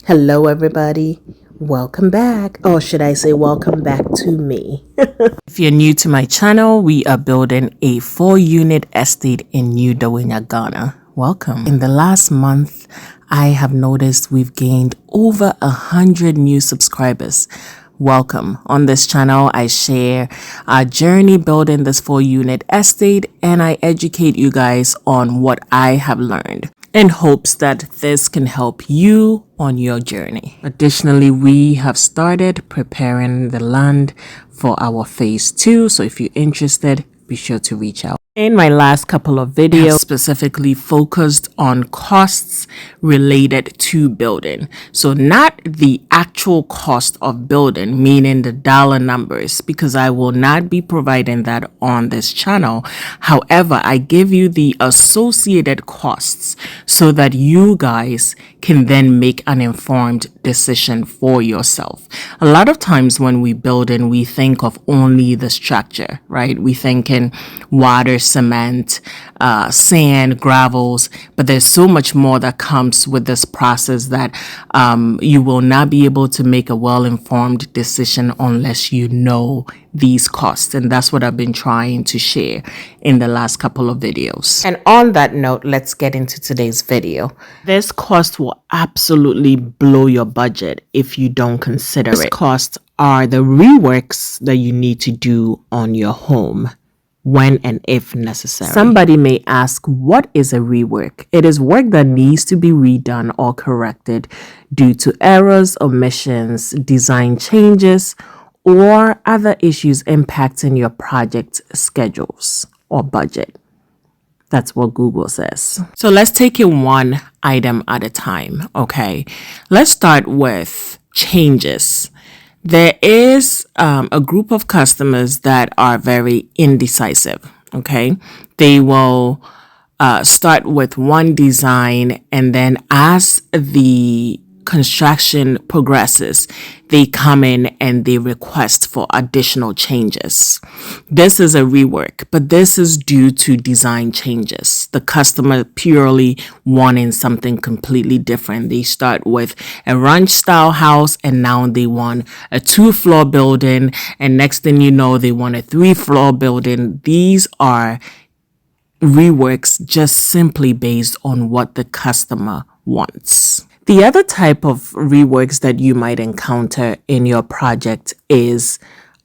Hello, everybody. Welcome back. Or should I say, welcome back to me. If you're new to my channel, we are building a 4-unit estate in New Dawenya, Ghana. Welcome. In the last month, I have noticed we've gained over 100 new subscribers. Welcome. On this channel, I share our journey building this 4-unit estate, and I educate you guys on what I have learned in hopes that this can help you on your journey. Additionally, we have started preparing the land for our phase 2. So if you're interested, be sure to reach out. In my last couple of videos, specifically focused on costs related to building. So not the actual cost of building, meaning the dollar numbers, because I will not be providing that on this channel. However, I give you the associated costs so that you guys can then make an informed decision for yourself. A lot of times when we build in, we think of only the structure, right? We think in water, cement, sand, gravels, but there's so much more that comes with this process that you will not be able to make a well-informed decision unless you know these costs. And that's what I've been trying to share in the last couple of videos. And on that note, let's get into today's video. This cost will absolutely blow your budget if you don't consider it. These costs are the reworks that you need to do on your home when and if necessary. Somebody may ask, what is a rework? It is work that needs to be redone or corrected due to errors, omissions, design changes, or other issues impacting your project schedules or budget. That's what Google says. So let's take it one item at a time, okay? Let's start with changes. There is a group of customers that are very indecisive, okay? They will start with one design, and then as the construction progresses, they come in and they request for additional changes. This is a rework, but this is due to design changes. The customer purely wanting something completely different. They start with a ranch style house, and now they want a 2-floor building, and next thing you know, they want a 3-floor building. These are reworks just simply based on what the customer wants. The other type of reworks that you might encounter in your project is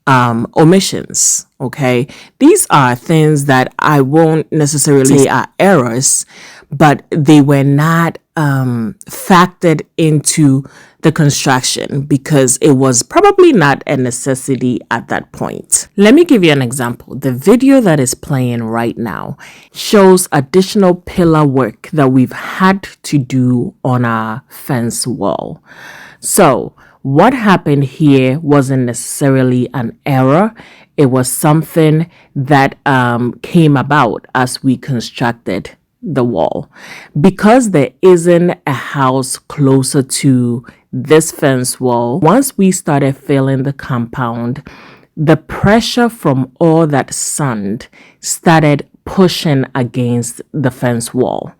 omissions, okay? These are things that I won't necessarily say are errors, but they were not factored into the construction because it was probably not a necessity at that point. Let me give you an example. The video that is playing right now shows additional pillar work that we've had to do on our fence wall. So what happened here wasn't necessarily an error. It was something that came about as we constructed the wall. Because there isn't a house closer to this fence wall, once we started filling the compound, the pressure from all that sand started pushing against the fence wall.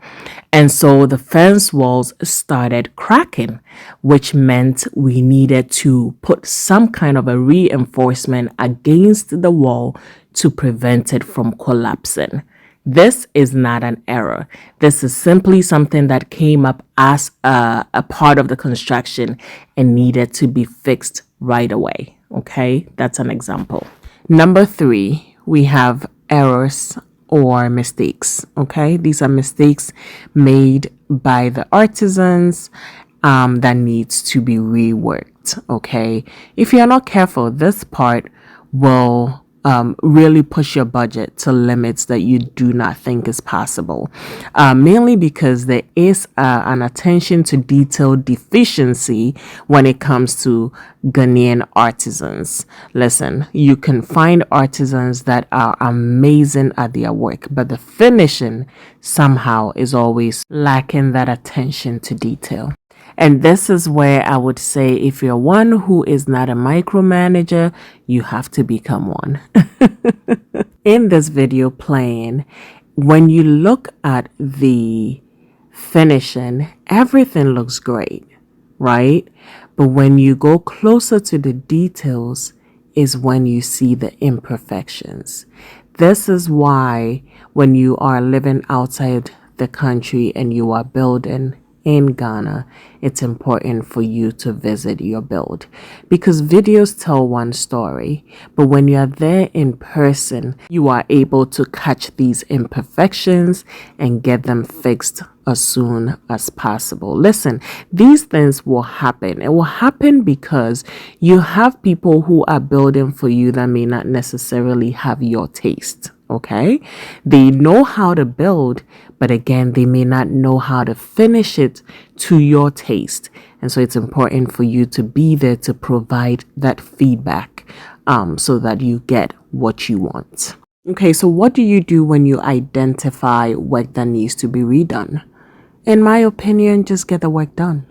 And so the fence walls started cracking, which meant we needed to put some kind of a reinforcement against the wall to prevent it from collapsing. This is not an error. This is simply something that came up as a part of the construction and needed to be fixed right away. Okay, that's an example. Number 3, we have errors or mistakes. Okay, these are mistakes made by the artisans that needs to be reworked. Okay, if you're not careful, this part will really push your budget to limits that you do not think is possible, mainly because there is an attention to detail deficiency when it comes to Ghanaian artisans. Listen, you can find artisans that are amazing at their work, but the finishing somehow is always lacking that attention to detail. And this is where I would say if you're one who is not a micromanager, you have to become one. In this video playing, when you look at the finishing, everything looks great. right? But when you go closer to the details is when you see the imperfections. This is why when you are living outside the country and you are building in Ghana, it's important for you to visit your build, because videos tell one story, but when you are there in person, you are able to catch these imperfections and get them fixed as soon as possible. Listen, these things will happen. It will happen because you have people who are building for you that may not necessarily have your taste. Okay, they know how to build, but again, they may not know how to finish it to your taste. And so it's important for you to be there to provide that feedback, so that you get what you want. Okay, so what do you do when you identify work that needs to be redone? In my opinion, just get the work done.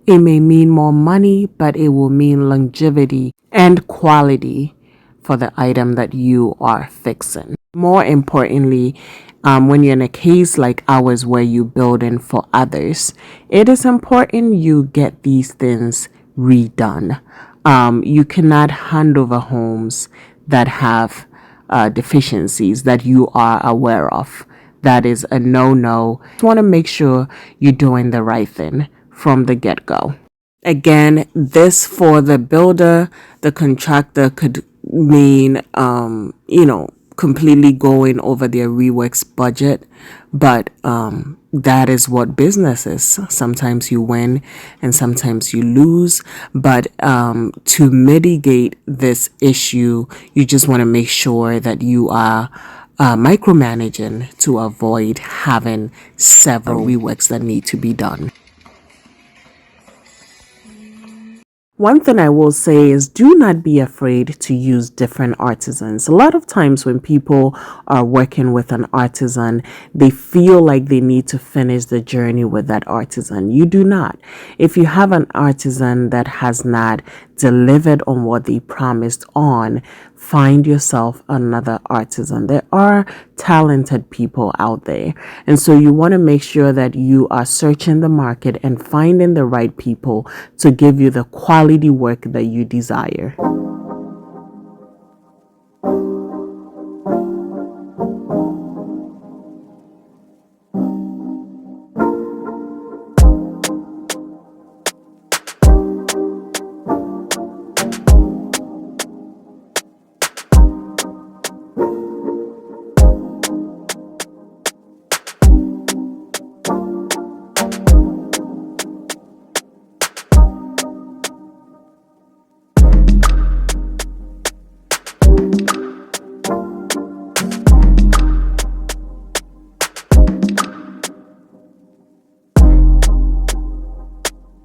It may mean more money, but it will mean longevity and quality for the item that you are fixing. More importantly, when you're in a case like ours where you building for others, it is important you get these things redone. You cannot hand over homes that have deficiencies that you are aware of. That is a no-no. You want to make sure you're doing the right thing from the get-go. Again, this for the builder, the contractor could mean, completely going over their reworks budget. But that is what business is. Sometimes you win and sometimes you lose. But to mitigate this issue, you just want to make sure that you are micromanaging to avoid having several reworks that need to be done. One thing I will say is do not be afraid to use different artisans. A lot of times when people are working with an artisan, they feel like they need to finish the journey with that artisan. You do not. If you have an artisan that has not delivered on what they promised on, find yourself another artisan. There are talented people out there. And so you want to make sure that you are searching the market and finding the right people to give you the quality work that you desire.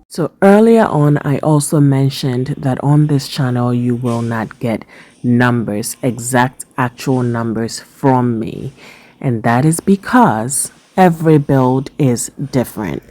So earlier on, I also mentioned that on this channel, you will not get numbers, exact actual numbers from me. And that is because every build is different.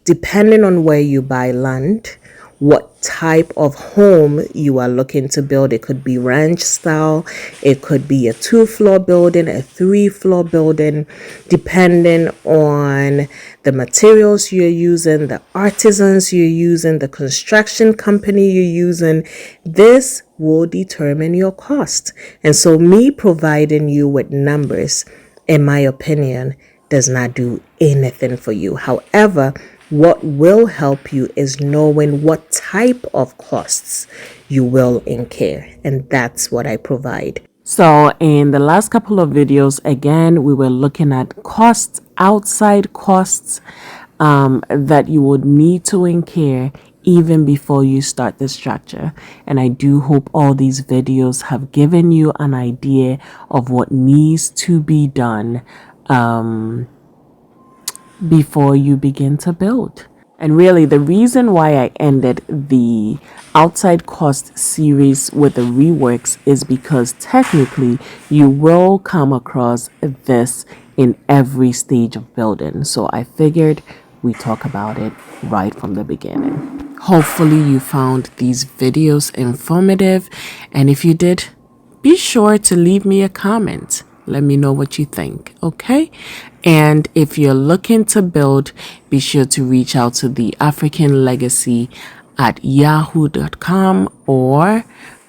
Depending on where you buy land, what type of home you are looking to build. It could be ranch style, it could be a 2-floor building, a 3-floor building, depending on the materials you're using, the artisans you're using, the construction company you're using. This will determine your cost. And so me providing you with numbers, in my opinion, does not do anything for you. However, what will help you is knowing what type of costs you will incur, and that's what I provide. So in the last couple of videos, again, we were looking at costs, outside costs that you would need to incur even before you start the structure. And I do hope all these videos have given you an idea of what needs to be done before you begin to build. And really, the reason why I ended the outside cost series with the reworks is because technically you will come across this in every stage of building. So I figured we talk about it right from the beginning. Hopefully you found these videos informative, and if you did, be sure to leave me a comment. Let me know what you think, okay? And if you're looking to build, be sure to reach out to the African Legacy at yahoo.com or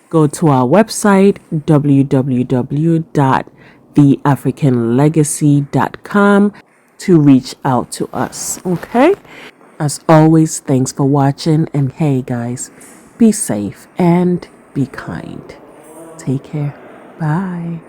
go to our website www.theafricanlegacy.com to reach out to us. Okay? As always, thanks for watching, and hey guys, be safe and be kind. Take care. Bye.